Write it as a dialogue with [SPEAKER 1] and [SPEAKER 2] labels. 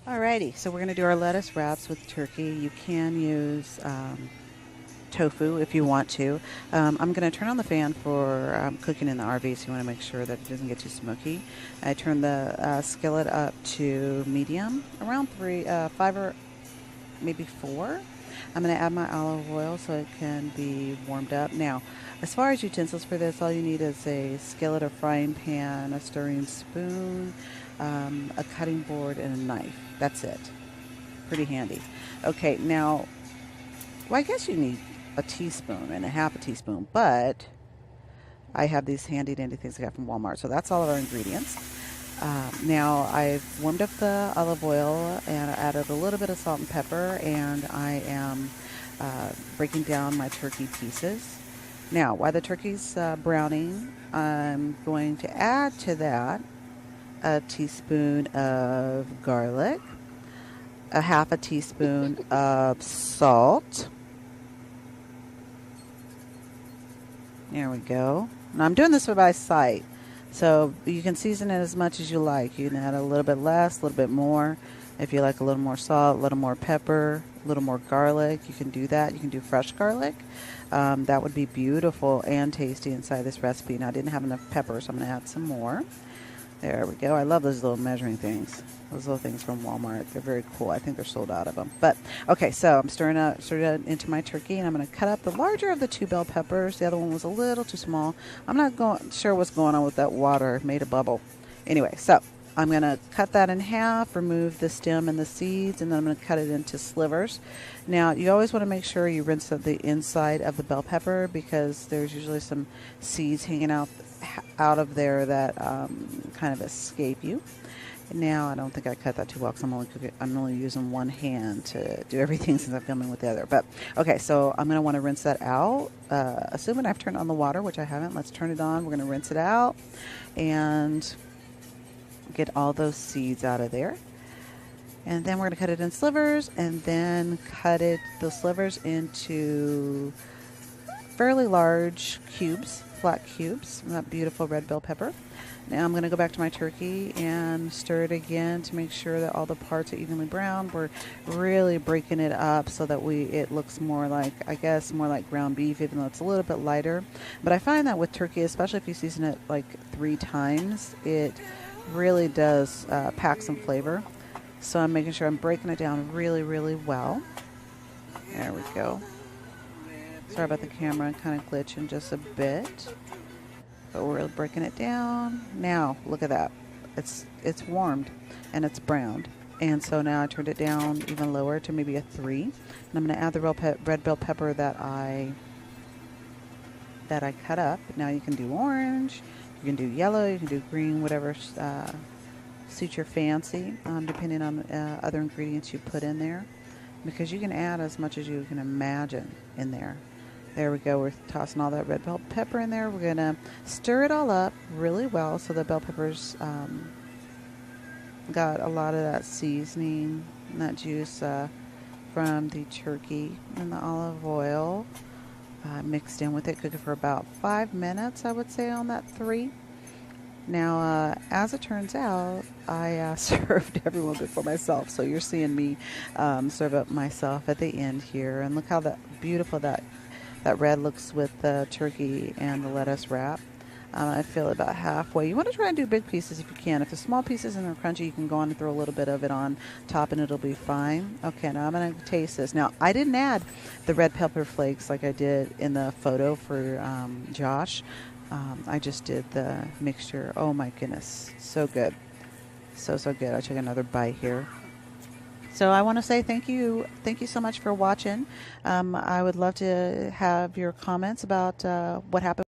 [SPEAKER 1] Alrighty, so we're going to do our lettuce wraps with turkey. You can use tofu if you want to. I'm going to turn on the fan for cooking in the RV, so you want to make sure that it doesn't get too smoky. I turn the skillet up to medium, around five or maybe four. I'm going to add my olive oil so it can be warmed up. Now, as far as utensils for this, all you need is a skillet, a frying pan, a stirring spoon, a cutting board, and a knife. That's it. Pretty handy. Okay, now, well, I guess you need a teaspoon and a half a teaspoon, but I have these handy dandy things I got from Walmart. So that's all of our ingredients. Now I've warmed up the olive oil and I added a little bit of salt and pepper, and I am breaking down my turkey pieces. Now, while the turkey's browning, I'm going to add to that a teaspoon of garlic, a half a teaspoon of salt. There we go. Now I'm doing this by sight, so you can season it as much as you like. You can add a little bit less, a little bit more. If you like a little more salt, a little more pepper, a little more garlic, you can do that. You can do fresh garlic. That would be beautiful and tasty inside this recipe. Now I didn't have enough pepper, so I'm going to add some more. There we go. I love those little measuring things. Those little things from Walmart. They're very cool. I think they're sold out of them. But, okay, so I'm stirring it into my turkey, and I'm going to cut up the larger of the two bell peppers. The other one was a little too small. I'm not sure what's going on with that water. It made a bubble. Anyway, so I'm going to cut that in half, remove the stem and the seeds, and then I'm going to cut it into slivers. Now, you always want to make sure you rinse the inside of the bell pepper because there's usually some seeds hanging out of there that kind of escape you. Now, I don't think I cut that too well because I'm only using one hand to do everything since I'm filming with the other. But, okay, so I'm going to want to rinse that out. Assuming I've turned on the water, which I haven't, let's turn it on. We're going to rinse it out and get all those seeds out of there. And then we're going to cut it in slivers and then cut those slivers into fairly large cubes, flat cubes, that beautiful red bell pepper. Now I'm going to go back to my turkey and stir it again to make sure that all the parts are evenly browned. We're really breaking it up so that it looks more like, I guess, more like ground beef, even though it's a little bit lighter. But I find that with turkey, especially if you season it like 3 times, it really does pack some flavor. So I'm making sure I'm breaking it down really, really well. There we go. Sorry about the camera kind of glitching just a bit. But we're breaking it down. Now, look at that. It's warmed and it's browned. And so now I turned it down even lower to maybe a 3. And I'm going to add the red bell pepper that I cut up. Now you can do orange, you can do yellow, you can do green, whatever suits your fancy, depending on other ingredients you put in there. Because you can add as much as you can imagine in there. There we go. We're tossing all that red bell pepper in there. We're going to stir it all up really well so the bell peppers got a lot of that seasoning and that juice from the turkey and the olive oil mixed in with it. Cook it for about 5 minutes, I would say, on that 3. Now, as it turns out, I served everyone before myself. So you're seeing me serve up myself at the end here. And look how beautiful that red looks with the turkey and the lettuce wrap. I feel about halfway. You want to try and do big pieces if you can. If the small pieces and they're crunchy, you can go on and throw a little bit of it on top and it'll be fine. Okay, now I'm going to taste this. Now, I didn't add the red pepper flakes like I did in the photo for Josh. I just did the mixture. Oh my goodness, so good. So good. I took another bite here. So I want to say thank you so much for watching. I would love to have your comments about what happened